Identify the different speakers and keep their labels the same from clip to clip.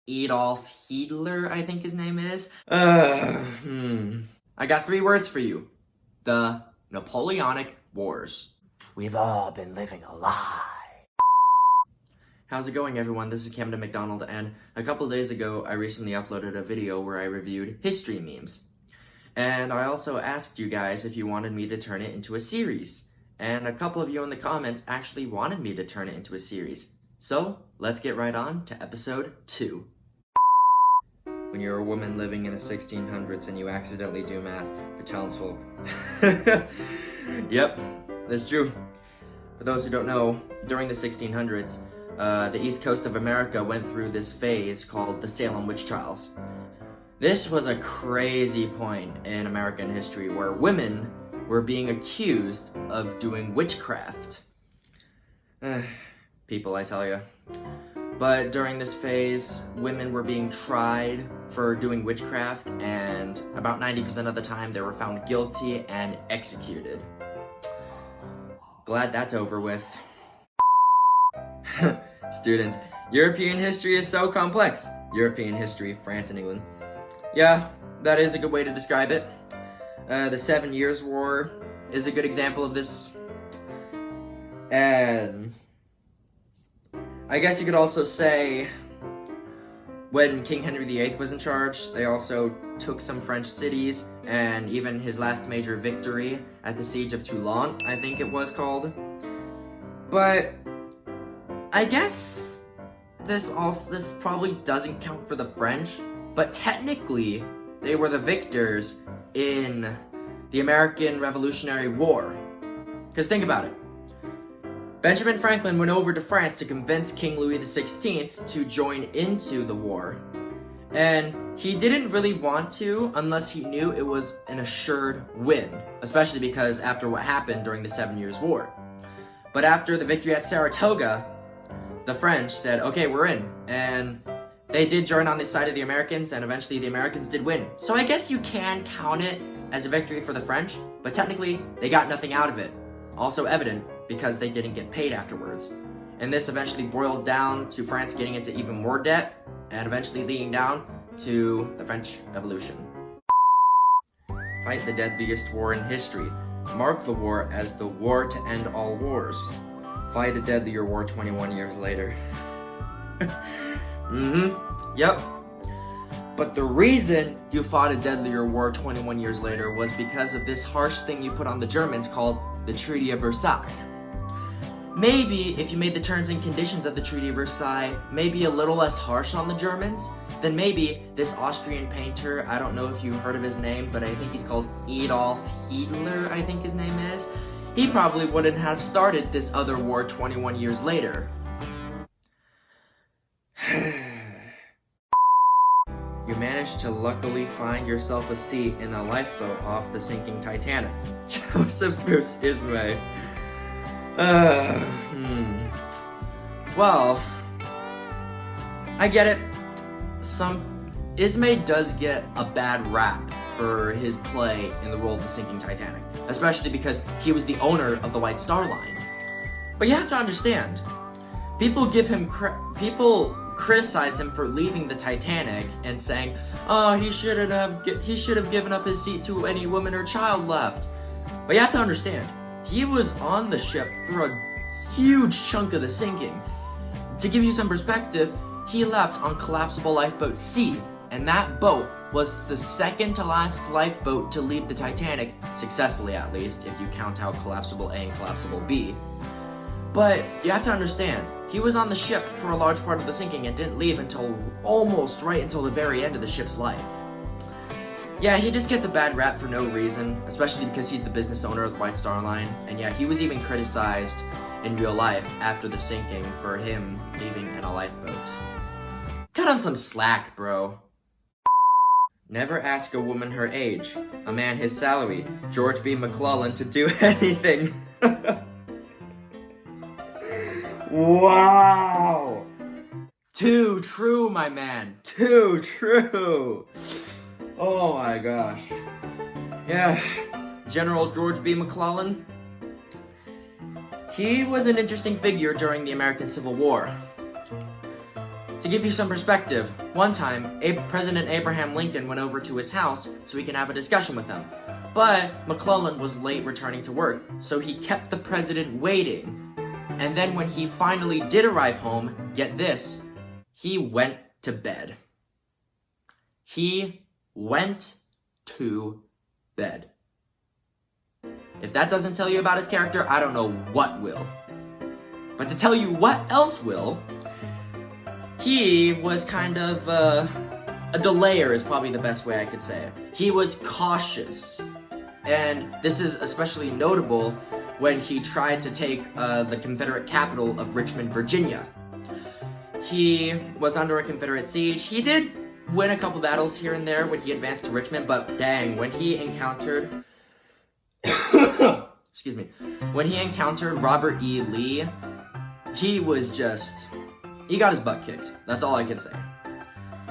Speaker 1: Adolf Hitler, I think his name is. I got 3 words for you. The Napoleonic Wars. We've all been living a lie. How's it going, everyone? This is Camden McDonald, and a couple days ago, I recently uploaded a video where I reviewed history memes. And I also asked you guys if you wanted me to turn it into a series. And a couple of you in the comments actually wanted me to turn it into a series. So, let's get right on to episode 2. When you're a woman living in the 1600s and you accidentally do math for townsfolk. Yep, that's true. For those who don't know, during the 1600s, the east coast of America went through this phase called the Salem witch trials. This was a crazy point in American history where women were being accused of doing witchcraft. People, I tell you. But during this phase, women were being tried for doing witchcraft, and about 90% of the time they were found guilty and executed. Glad that's over with. Students, European history is so complex. European history, France and England. Yeah, that is a good way to describe it. The 7 Years' War is a good example of this. And I guess you could also say when King Henry VIII was in charge, they also took some French cities, and even his last major victory at the Siege of Toulon, I think it was called. But I guess this probably doesn't count for the French, but technically they were the victors in the American Revolutionary War. Because think about it. Benjamin Franklin went over to France to convince King Louis XVI to join into the war. And he didn't really want to unless he knew it was an assured win, especially because after what happened during the 7 Years' War. But after the victory at Saratoga, the French said, okay, we're in. And they did join on the side of the Americans, and eventually the Americans did win. So I guess you can count it as a victory for the French, but technically they got nothing out of it. Also evident because they didn't get paid afterwards. And this eventually boiled down to France getting into even more debt, and eventually leading down to the French Revolution. Fight the deadliest war in history. Mark the war as the war to end all wars. Fight a deadlier war 21 years later. Yep. But the reason you fought a deadlier war 21 years later was because of this harsh thing you put on the Germans called the Treaty of Versailles. Maybe if you made the terms and conditions of the Treaty of Versailles maybe a little less harsh on the Germans, then maybe this Austrian painter, I don't know if you heard of his name, but I think he's called Adolf Hitler, I think his name is. He probably wouldn't have started this other war 21 years later. You managed to luckily find yourself a seat in a lifeboat off the sinking Titanic. Joseph Bruce Ismay. Well, I get it. Ismay does get a bad rap for his play in the role of the sinking Titanic, especially because he was the owner of the White Star Line. But you have to understand, people criticize him for leaving the Titanic and saying, oh, he should have given up his seat to any woman or child left. But you have to understand, he was on the ship for a huge chunk of the sinking. To give you some perspective, he left on collapsible lifeboat C, and that boat was the second to last lifeboat to leave the Titanic, successfully at least, if you count out collapsible A and collapsible B. But you have to understand, he was on the ship for a large part of the sinking and didn't leave until almost right until the very end of the ship's life. Yeah, he just gets a bad rap for no reason, especially because he's the business owner of the White Star Line. And yeah, he was even criticized in real life after the sinking for him leaving in a lifeboat. Cut him some slack, bro. Never ask a woman her age, a man his salary, George B. McClellan to do anything. Wow! Too true, my man. Too true. Oh my gosh. Yeah, General George B. McClellan. He was an interesting figure during the American Civil War. To give you some perspective, one time, President Abraham Lincoln went over to his house so he can have a discussion with him. But McClellan was late returning to work, so he kept the president waiting. And then when he finally did arrive home, get this, he went to bed. He went to bed. If that doesn't tell you about his character, I don't know what will. But to tell you what else will, he was kind of a delayer is probably the best way I could say it. He was cautious. And this is especially notable when he tried to take the Confederate capital of Richmond, Virginia. He was under a Confederate siege. He did win a couple battles here and there when he advanced to Richmond, but dang, when he encountered excuse me, when he encountered Robert E. Lee, he got his butt kicked. That's all I can say.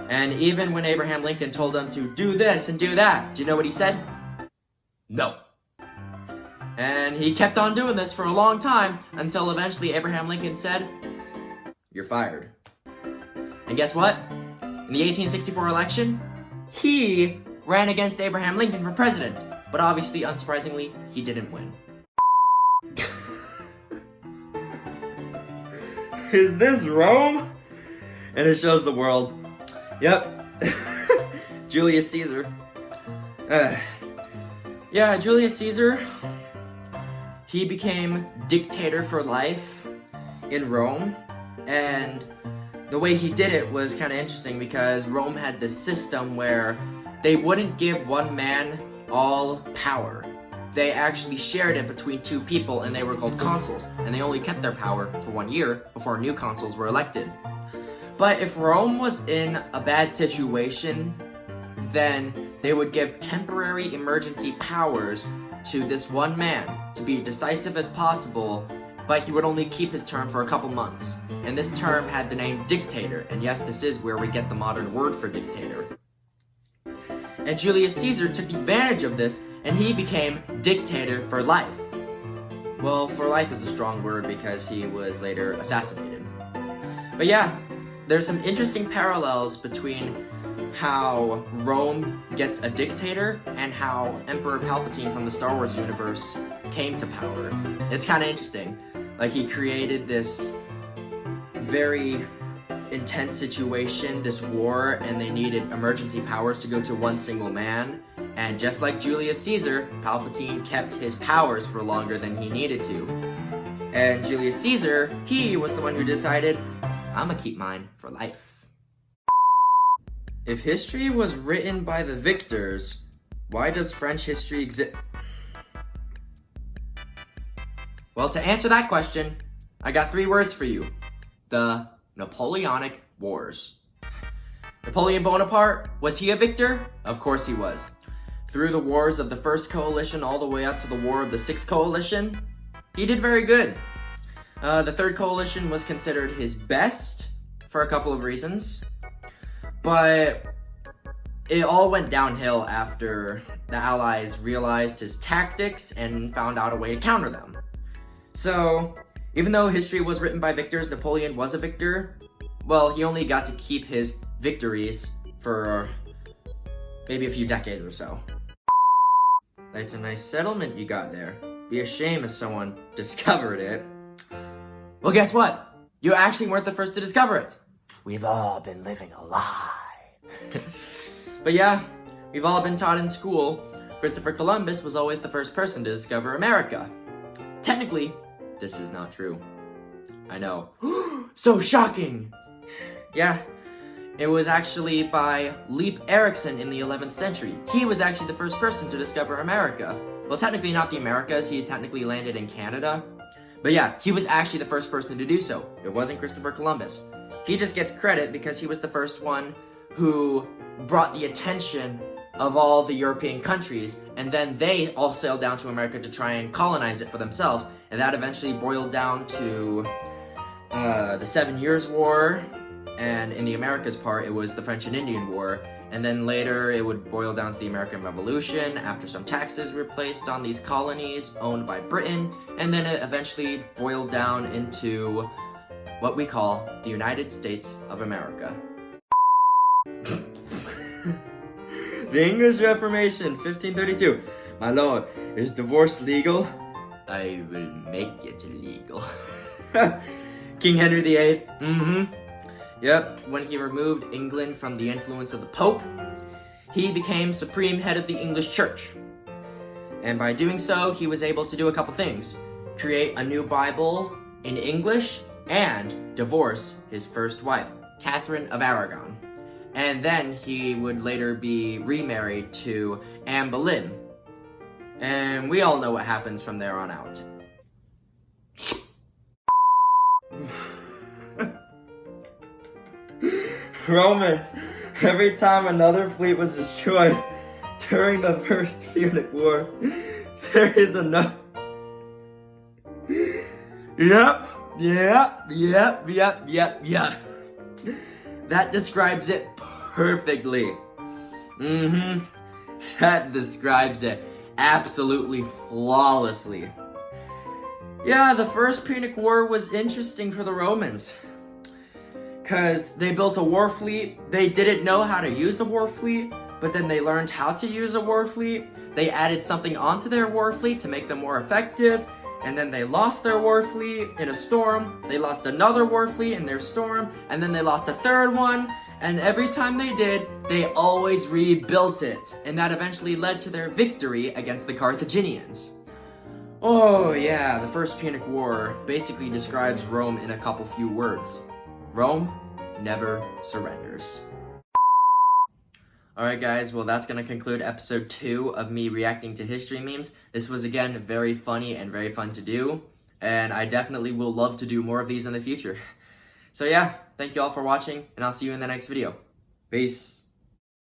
Speaker 1: And even when Abraham Lincoln told him to do this and do that, do you know what he said? No. And he kept on doing this for a long time until eventually Abraham Lincoln said, "You're fired." And guess what? In the 1864 election, he ran against Abraham Lincoln for president. But obviously, unsurprisingly, he didn't win. Is this Rome? And it shows the world. Yep. Julius Caesar. Yeah, Julius Caesar, he became dictator for life in Rome. And the way he did it was kind of interesting because Rome had this system where they wouldn't give one man all power. They actually shared it between two people, and they were called consuls, and they only kept their power for 1 year before new consuls were elected. But if Rome was in a bad situation, then they would give temporary emergency powers to this one man to be decisive as possible, but he would only keep his term for a couple months. And this term had the name dictator, and yes, this is where we get the modern word for dictator. And Julius Caesar took advantage of this, and he became dictator for life. Well, for life is a strong word because he was later assassinated. But yeah, there's some interesting parallels between how Rome gets a dictator and how Emperor Palpatine from the Star Wars universe came to power. It's kind of interesting. Like, he created this very intense situation, this war, and they needed emergency powers to go to one single man. And just like Julius Caesar, Palpatine kept his powers for longer than he needed to. And Julius Caesar, he was the one who decided, I'm gonna keep mine for life. If history was written by the victors, why does French history exist? Well, to answer that question, I got 3 words for you. The Napoleonic Wars. Napoleon Bonaparte, was he a victor? Of course he was. Through the wars of the First Coalition all the way up to the War of the Sixth Coalition, he did very good. The Third Coalition was considered his best for a couple of reasons, but it all went downhill after the Allies realized his tactics and found out a way to counter them. So, even though history was written by victors, Napoleon was a victor. Well, he only got to keep his victories for maybe a few decades or so. That's a nice settlement you got there. Be a shame if someone discovered it. Well, guess what? You actually weren't the first to discover it. We've all been living a lie. But yeah, we've all been taught in school, Christopher Columbus was always the first person to discover America. Technically, this is not true. I know. So shocking! Yeah, it was actually by Leif Erikson in the 11th century. He was actually the first person to discover America. Well, technically not the Americas, he technically landed in Canada. But yeah, he was actually the first person to do so. It wasn't Christopher Columbus. He just gets credit because he was the first one who brought the attention of all the European countries, and then they all sailed down to America to try and colonize it for themselves, and that eventually boiled down to the 7 Years' War, and in the Americas part, it was the French and Indian War, and then later it would boil down to the American Revolution after some taxes were placed on these colonies owned by Britain, and then it eventually boiled down into what we call the United States of America. The English Reformation, 1532. My lord, is divorce legal? I will make it legal. King Henry VIII, Yep, when he removed England from the influence of the Pope, he became supreme head of the English Church. And by doing so, he was able to do a couple things. Create a new Bible in English and divorce his first wife, Catherine of Aragon. And then he would later be remarried to Anne Boleyn. And we all know what happens from there on out. Romans, every time another fleet was destroyed during the First Punic War, there is another. Yep. That describes it perfectly. That describes it absolutely flawlessly. Yeah, the First Punic War was interesting for the Romans, because they built a war fleet. They didn't know how to use a war fleet, but then they learned how to use a war fleet. They added something onto their war fleet to make them more effective, and then they lost their war fleet in a storm. They lost another war fleet in their storm, and then they lost a third one, and every time they did, they always rebuilt it, and that eventually led to their victory against the Carthaginians. Oh yeah, the First Punic War basically describes Rome in a couple few words. Rome never surrenders. Alright guys, well that's going to conclude episode 2 of me reacting to history memes. This was again very funny and very fun to do, and I definitely will love to do more of these in the future. So yeah, thank you all for watching, and I'll see you in the next video. Peace.